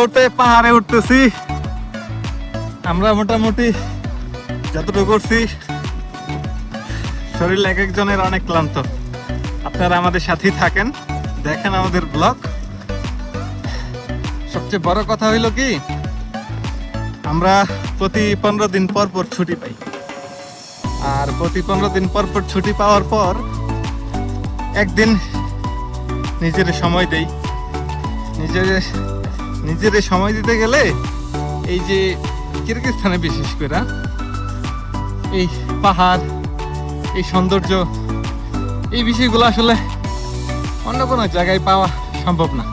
উঠে পাহাড়ে উঠতেছি। আমরা মোটামুটি যতটুকু করছি, শরীর এক একজনের অনেক ক্লান্ত। আপনারা আমাদের সাথেই থাকেন, দেখেন আমাদের ব্লগ। সবচেয়ে বড় কথা হইল কি, আমরা প্রতি 15 দিন পর পর ছুটি পাই। আর প্রতি 15 দিন পর পর ছুটি পাওয়ার পর একদিন নিজের সময় দেই। নিজের সময় দিতে গেলে এই যে কিরগিজস্তানে বিশেষ করে এই পাহাড়, এই সৌন্দর্য, এই বিষয়গুলো আসলে অন্য কোনো জায়গায় পাওয়া সম্ভব না।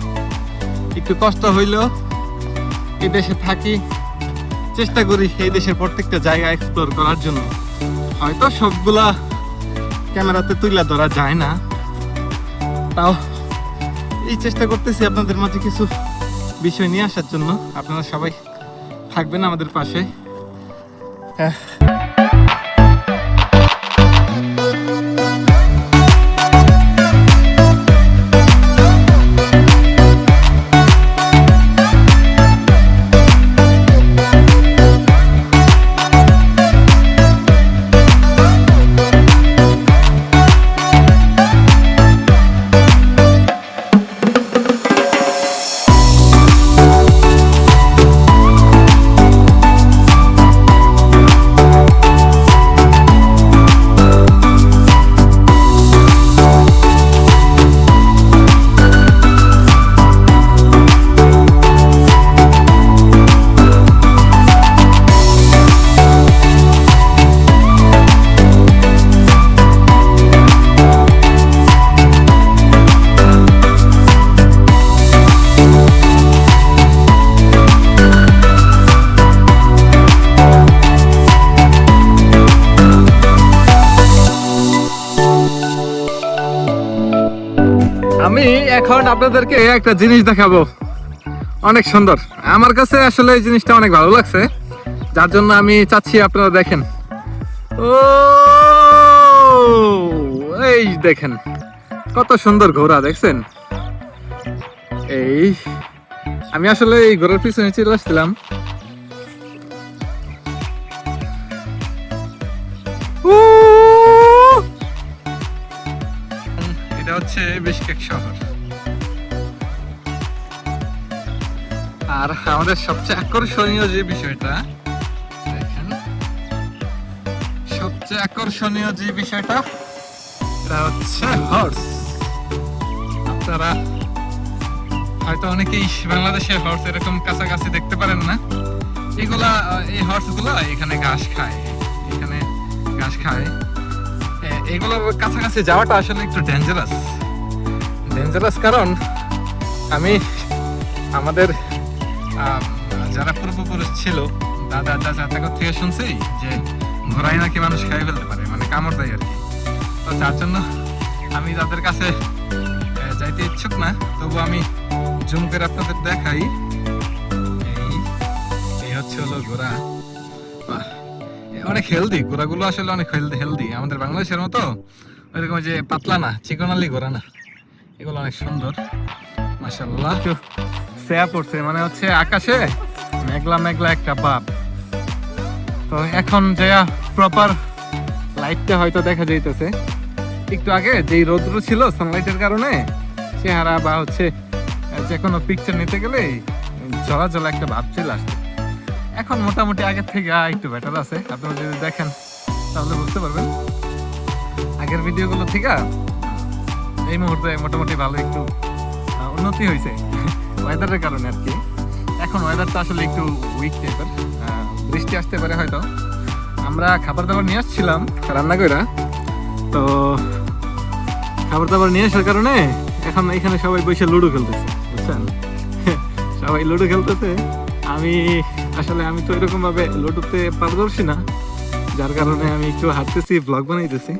একটু কষ্ট হইলেও এই দেশে থাকি, চেষ্টা করি এই দেশের প্রত্যেকটা জায়গা এক্সপ্লোর করার জন্য। হয়তো সবগুলা ক্যামেরাতে তুলে ধরা যায় না, তাও এই চেষ্টা করতেছি আপনাদের মাঝে কিছু বিষয় নিয়ে আসার জন্য। আপনারা সবাই থাকবেন আমাদের পাশে। হ্যাঁ, আমি এখন আপনাদেরকে একটা জিনিস দেখাবো, অনেক সুন্দর। আমার কাছে আসলে এই জিনিসটা অনেক ভালো লাগছে, যার জন্য আমি চাচ্ছি আপনারা দেখেন। ও এই দেখেন কত সুন্দর ঘোড়া, দেখছেন? এই আমি আসলে এই ঘোড়ার পিছনে চলে আসছিলাম। এটা হচ্ছে বিশকেক শহর। আর আমাদের সবচেয়ে আকর্ষণীয় যে বিষয়টা দেখেন, সবচেয়ে আকর্ষণীয় যে বিষয়টা এটা হচ্ছে হর্স। আপনারা হয়তো অনেকেই বাংলাদেশে হর্স এরকম কাছাকাছি দেখতে পারেন না। এই হর্স গুলা এখানে ঘাস খায়, এগুলোর কাছাকাছি যাওয়াটা আসলে একটু ডেঞ্জারাস। কারণ আমি আমাদের যারা পূর্বপুরুষ ছিল, দাদা চাচা তাদের থেকে শুনছি যে ঘোড়ায় নাকি মানুষ খাই ফেলতে পারে, মানে কামড় দেয় আর কি। তো যার জন্য আমি তাদের কাছে যাইতে ইচ্ছুক না, তবু আমি জুম করে আপনাদের দেখাই। এই হচ্ছে হলো ঘোড়া। অনেক হেলদি ঘোড়াগুলো, আসলে অনেক হেলদি। আমাদের বাংলাদেশের মতো ওইরকম যে পাতলা না, চিকনালি ঘোড়া না, এগুলো অনেক সুন্দর মাশাআল্লাহ। ছায়া পড়ছে, মানে হচ্ছে আকাশে মেঘলা একটা ভাব। তো এখন যে প্রপার লাইটটা হয়তো দেখা যাইতেছে। একটু আগে যেই রৌদ্র ছিল সানলাইটের কারণে চেহারা বা হচ্ছে যে কোনো পিকচার নিতে গেলে জ্বলা একটা ভাব চলে আসছে। এখন মোটামুটি আগের থেকে একটু বেটার আছে। আপনারা যদি দেখেন তাহলে বুঝতে পারবেন। আগের ভিডিওগুলো থেকে এই মুহূর্তে মোটামুটি ভালো একটু উন্নতি হয়েছে ওয়েদারের কারণে আর কি। এখন ওয়েদারটা আসলে একটু উইক টাইপের, বৃষ্টি আসতে পারে হয়তো। আমরা খাবার দাবার নিয়ে আসছিলাম রান্না করে, তো খাবার দাবার নিয়ে আসার কারণে এখন এখানে সবাই বসে লুডো খেলতেছে, বুঝছেন? সবাই লুডো খেলতেছে। আমি তো এরকম ভাবে লুডোতে পারদর্শী না, যার কারণে আমি একটু হাঁটতেছি, ব্লগ বানাইতেছি।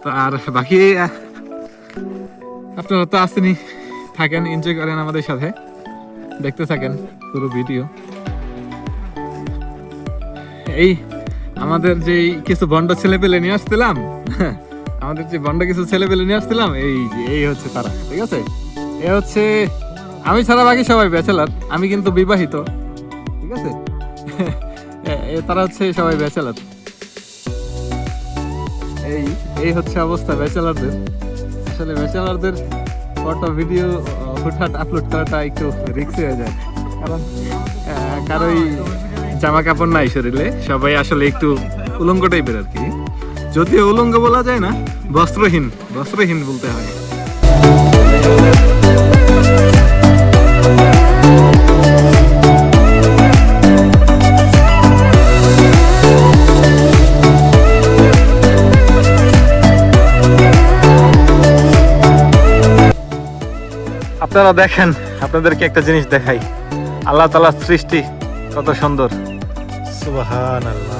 তো আর বাকি আপনারা তো আসেনি, থাকেন, এনজয় করেন আমাদের সাথে, দেখতে থাকেন পুরো ভিডিও। এই আমাদের যে কিছু বন্ড ছেলে পেলে নিয়ে আসছিলাম, এই হচ্ছে তারা, ঠিক আছে? এ হচ্ছে আমি ছাড়া বাকি সবাই ব্যাচেলার, আমি কিন্তু বিবাহিত, ঠিক আছে? তারা হচ্ছে সবাই ব্যাচেলার। এই এই হচ্ছে অবস্থা ব্যাচেলারদের। আসলে ব্যাচেলারদের ফটো ভিডিও হুটহাট আপলোড করাটা একটু রিস্কি হয়ে যায়, কারণ কারোই জামা কাপড় নাই শরীরে, সবাই আসলে একটু উলঙ্গ টাইপের আর কি। যদিও উলঙ্গ বলা যায় না, বস্ত্রহীন বস্ত্রহীন বলতে হয়। আপনারা দেখেন, আপনাদেরকে একটা জিনিস দেখাই, আল্লাহ তাআলার সৃষ্টি কত সুন্দর, সুবহানাল্লাহ।